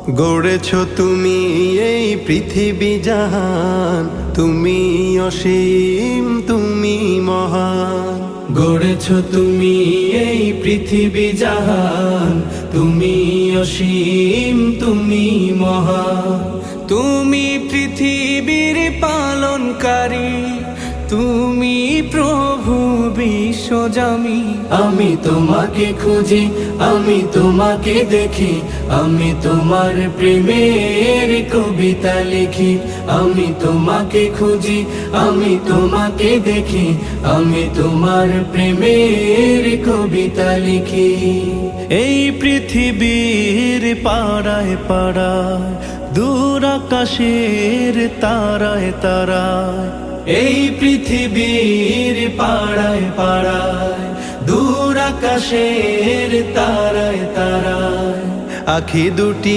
গড়েছ তুমি এই পৃথিবী জাহান, তুমি অসীম তুমি মহান। গড়েছ তুমি এই পৃথিবী জাহান, তুমি অসীম তুমি মহান। তুমি পৃথিবীর পালনকারী, তুমি প্রভু বিশ্বজামি। আমি তোমাকে খুঁজি, আমি তোমাকে দেখি, আমি তোমার প্রেমের কবিতা লিখি। আমি তোমাকে খুঁজি, আমি তোমাকে দেখি, আমি তোমার প্রেমের কবিতা লিখি। এই পৃথিবীর পাড়ায় পাড়ায়, দূর আকাশের তারায় তারায়, এই পৃথিবীর পাড়ায় পাড়ায়, দূর আকাশের তারায় তারায়, আখি দুটি